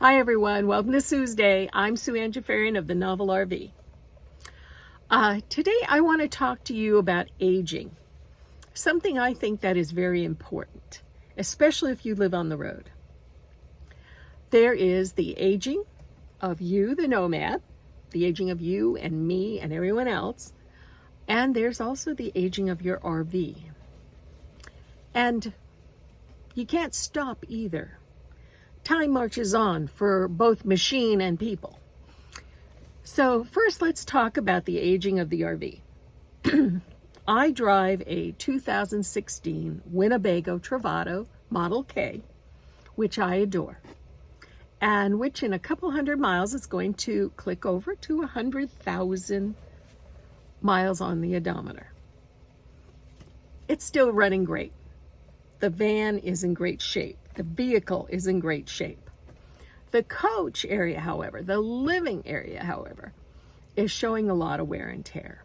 Hi everyone, welcome to Sue's Day. I'm Sue Ann Jafarian of the Novel RV. Today I want to talk to you about aging, something I think that is very important, especially if you live on the road. There is the aging of you, the nomad, the aging of you and me and everyone else, and there's also the aging of your RV. And you can't stop either. Time marches on for both machine and people. So first, let's talk about the aging of the RV. I drive a 2016 Winnebago Travato Model K, which I adore, and which in a couple hundred miles is going to click over to 100,000 miles on the odometer. It's still running great. The van is in great shape. The vehicle is in great shape. The coach area, however, the living area, however, is showing a lot of wear and tear.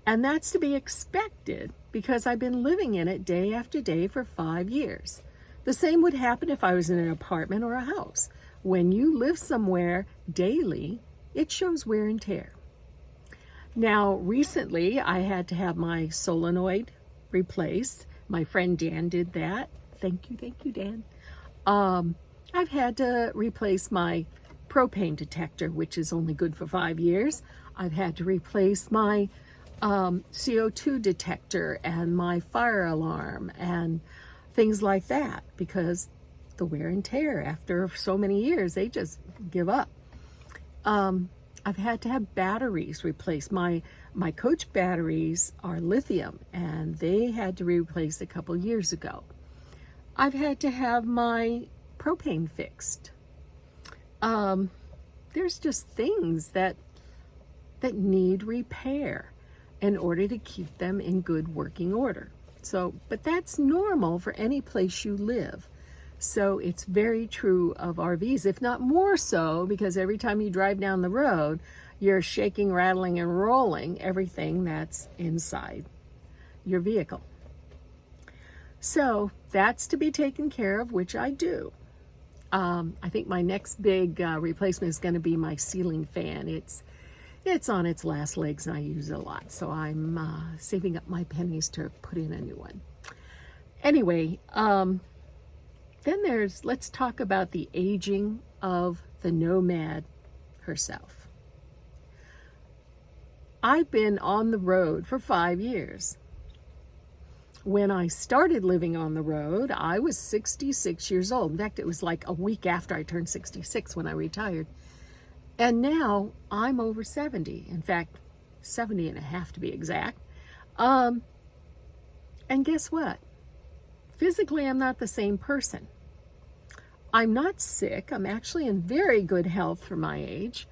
And that's to be expected because I've been living in it day after day for 5 years. The same would happen if I was in an apartment or a house. When you live somewhere daily, it shows wear and tear. Now, recently, I had to have my solenoid replaced. My friend Dan did that. Thank you, Dan. I've had to replace my propane detector, which is only good for 5 years. I've had to replace my CO2 detector and my fire alarm and things like that because the wear and tear after so many years, they just give up. I've had to have batteries replaced. My coach batteries are lithium and they had to be replaced a couple years ago. I've had to have my propane fixed. There's just things that need repair in order to keep them in good working order. But that's normal for any place you live. So it's very true of RVs, if not more so, because every time you drive down the road, you're shaking, rattling, and rolling everything that's inside your vehicle. So that's to be taken care of, which I do. I think my next big replacement is going to be my ceiling fan. It's on its last legs and I use it a lot. So I'm saving up my pennies to put in a new one. Anyway, then let's talk about the aging of the nomad herself. I've been on the road for 5 years. When I started living on the road, I was 66 years old. In fact, it was like a week after I turned 66 when I retired. And now I'm over 70. In fact, 70 and a half to be exact. And guess what? Physically, I'm not the same person. I'm not sick. I'm actually in very good health for my age.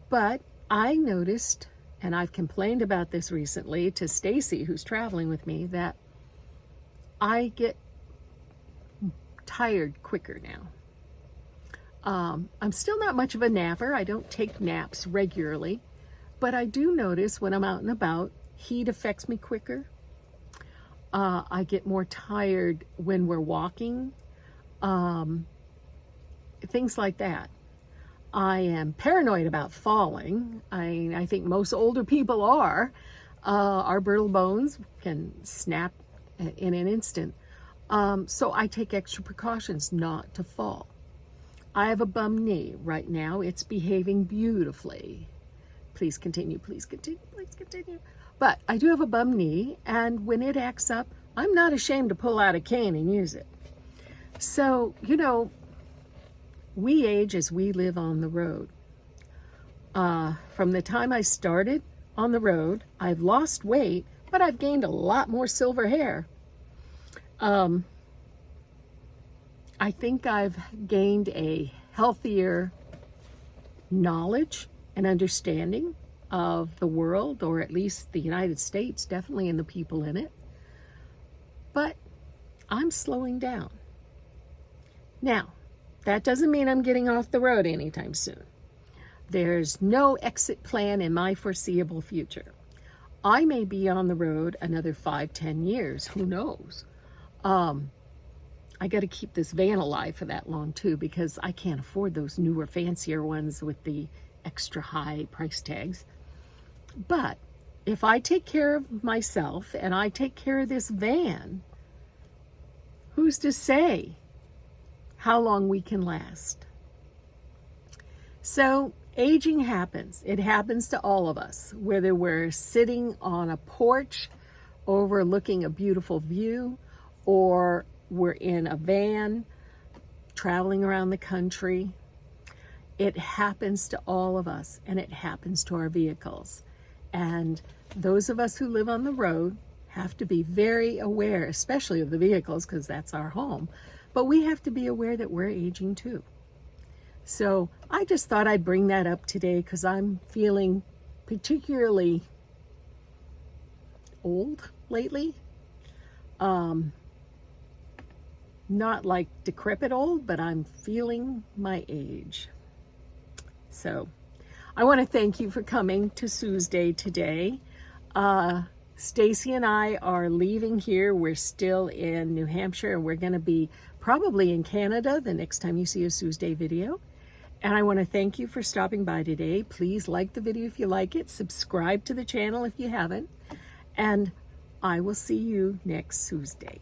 But I noticed, and I've complained about this recently to Stacy, who's traveling with me, that I get tired quicker now. I'm still not much of a napper. I don't take naps regularly, but I do notice when I'm out and about, heat affects me quicker. I get more tired when we're walking, things like that. I am paranoid about falling. I think most older people are. Our brittle bones can snap in an instant. So I take extra precautions not to fall. I have a bum knee right now. It's behaving beautifully. Please continue, please continue, please continue. But I do have a bum knee, and when it acts up, I'm not ashamed to pull out a cane and use it. So, we age as we live on the road. From the time I started on the road, I've lost weight, but I've gained a lot more silver hair. I think I've gained a healthier knowledge and understanding of the world, or at least the United States, definitely, and the people in it. But I'm slowing down. Now, that doesn't mean I'm getting off the road anytime soon. There's no exit plan in my foreseeable future. I may be on the road another 5-10 years, who knows? I got to keep this van alive for that long too, because I can't afford those newer, fancier ones with the extra high price tags. But if I take care of myself and I take care of this van, who's to say how long we can last? So aging happens. It happens to all of us, whether we're sitting on a porch overlooking a beautiful view, or we're in a van traveling around the country. It happens to all of us, and it happens to our vehicles. And those of us who live on the road have to be very aware, especially of the vehicles, because that's our home. But we have to be aware that we're aging too. So I just thought I'd bring that up today because I'm feeling particularly old lately. Not like decrepit old, but I'm feeling my age. So I want to thank you for coming to Sue's Day today. Stacy and I are leaving here. We're still in New Hampshire, and we're going to be probably in Canada the next time you see a Sue's Day video. And I want to thank you for stopping by today. Please like the video if you like it. Subscribe to the channel if you haven't. And I will see you next Sue's Day.